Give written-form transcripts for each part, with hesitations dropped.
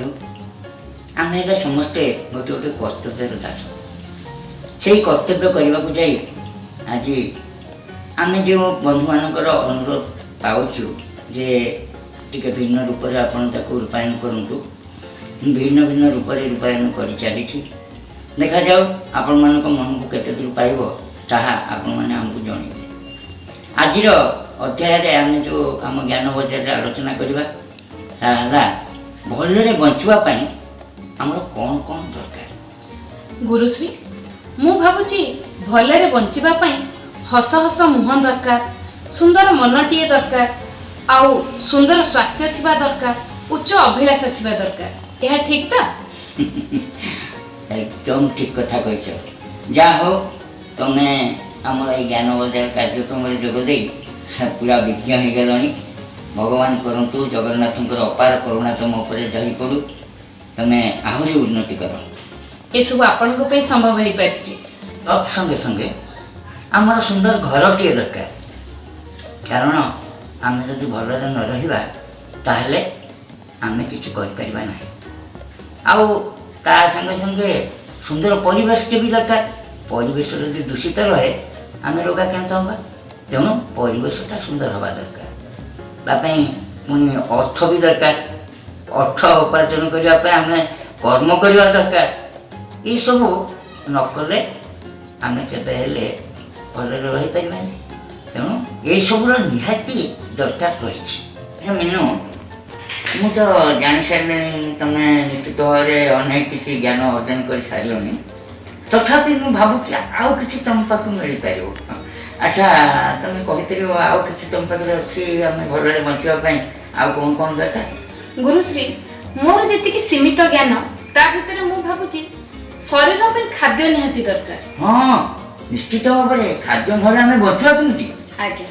बंधु आम एटा समस्ते गोटे गोटे कर्तव्यर दास से कर्तव्य करने को जाई आज आम जो बंधु मानकर अनुरोध पाचु जे टिके भिन्न रूप से आपड़ रूपायन करूँ भिन्न भिन्न रूप से रूपायन कर चली देखा जाओ आपण मान मन को केते दूर पाइब ताहा आपण मैंने आमको जन आज अध्याय आम जो आम ज्ञान बजार आलोचना करवा भलरे बचापी आमर कौन कौन दरकार गुरुश्री मु भावुची भलरे बचापी हस हस मुह दरकार सुंदर मनटीए दरकार आउ सुंदर स्वास्थ्य थिबा दरकार उच्च अभिलाषा थिबा दरकार यह ठीक तो एकदम ठीक कथा कह जा हो तुम्हें आम ज्ञान बजार कार्यक्रम जोगदे पूरा विज्ञ हो गलानी भगवान करंतु जगन्नाथ अपार करुणा तुम उपर जही पड़ू तुम्हें आहरी उन्नति कर ये सब आपण को पे संभव हो पारछि संगे संगे आमर सुंदर घरटीए दरकार कारण आम जदि भलरे न रहिबा ताहले आमे किछि करि परिबा नाही आउ ता संगे संगे सुंदर परिवेश के भी दरकार परिवेश यदि दूषित रहे आम रोगा केमती हवा तेणु परिवेशटा सुंदर हवा दरकार तापाई पुणी अर्थ भी दरकार अर्थ उपार्जन करने आम कर्म करवा दरकार ये सब नकले आम केले भलरे रही पारे तेणु ये सब निहाती दरकार रही मीनू मु तो जानी सारे तुम्हें निश्चित भाव में अनेक किसी ज्ञान अर्जन कर सारे तथापि मुझे भावुची आउ कि तुम पाक मिल पार अच्छा तुम कही आउ कि तुम पाखे अच्छी आम भलरे बचापी आउ कौन कौन दरकार गुरुश्री मोर जी सीमित ज्ञान ता भीतर मु भावुची शरीर पे खाद्य निहाती दरकार हाँ निश्चित भाव में खाद्य ना आम बचा केमती आगे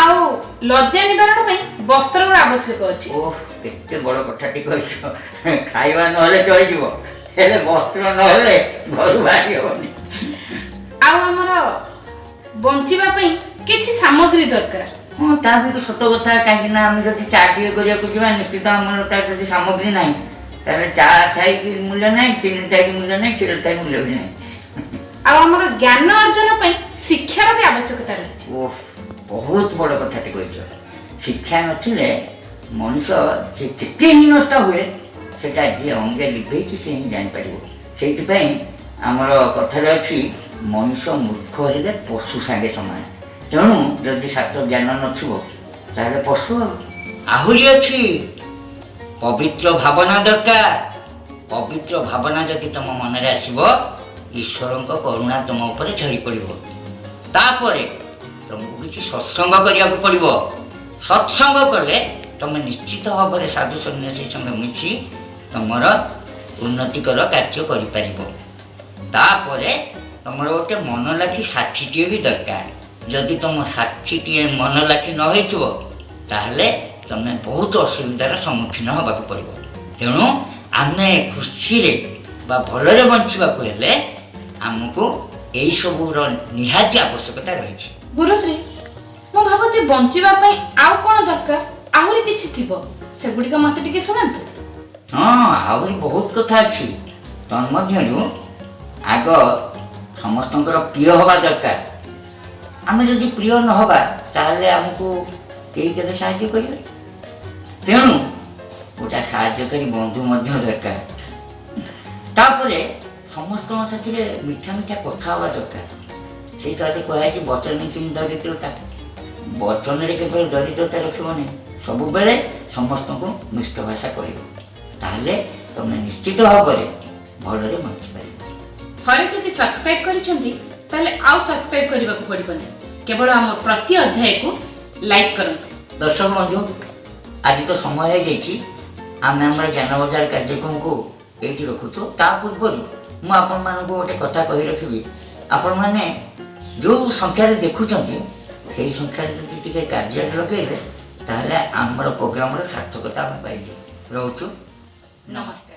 आउ लज्जा निवारण में वस्त्र आवश्यक अच्छी ओह केते बड़ कथाटी कह खाइबा नहले चली जीवो हेले वस्त्र नहले घर बाहरी होनी आउ हमर बंचिबा पई किछि सामग्री दरकार हाँ ता भी तो सत कथा कहीं आम जब चा टे करा निश्चित आम जब सामग्री ना ताले चा थाई की मूल्य ना चीनी थाई की मूल्य ना क्षीर थाई मूल्य भी ना आउ हमर ज्ञान अर्जन पई शिक्षार भी आवश्यकता रही ओह बहुत बड़ कथाटी कह शिक्षा नथिले मनुष्य से केते हीनस्था हुए सेटा जी अंगे लिभे से ही जापर से आमर कथार अच्छी मनुष्य मूर्ख हेले पशु सागे समान तेणु जदि शास्त्र ज्ञान नथिबो पशु आहरी अच्छी पवित्र भावना दरकार पवित्र भावना जदि तुम मन में आसब ईश्वर करुणा तुम उपर झरी पड़ो तापरे तुमको किसी सत्संग करने पड़ो सत्संग कले तुम निश्चित भाव में साधु सन्यासी संगे मिसी तुमर उन्नतिकर कार्य करें तुम गोटे मन लाखी साथीटे भी दरकार जदि तुम साथीटे मन लाखी न हो तुम्हें बहुत असुविधार सम्मुखीन होगा पड़ो तेणु आम खुशी भलरे बचाक हेले आमको यही सबूर निहाती आवश्यकता रही गुरुश्री मु भावुची बंचिबा पई आउ कोन दरकार आहुरी किछि थिबो सेगुडी मते टिके सुनांतु हाँ आहुरी बहुत कथा अछि तन्मध्यरु आग समस्तंकर प्रिय हवा दरकार आम जदि प्रिय न हवा ताहले हमको केही केते साहाय्य करिवे तेणु गोटा साहाय्यकारी बंधु मध्य दरकार तापरे समस्त साथी मीठा मीठा कथा हवा दरकार से कहे वचन कि दरिद्रता वचन केवल दरिद्रता रखनी सब बेले समस्त को मिष्ट भाषा कर तुम निश्चित भाव में भलरे बंची पार हरे जदि सब्सक्राइब करिसेंती ताले आउ सब्सक्राइब करबा को पड़िबनी केवल हम प्रति अध्याय को लाइक करंतु दर्शक बंधु आज तो समय हो जाइए आम आम ज्ञान बजार कार्यक्रम को ये रखुचु ता पूर्व मु आपण मान गोटे कथा कही रखी आपण मैंने जो संख्यार देखुं से संख्यार जी कार्य लगे ताहले आमर प्रोग्राम सार्थकता आम पाइबे रोचु नमस्कार।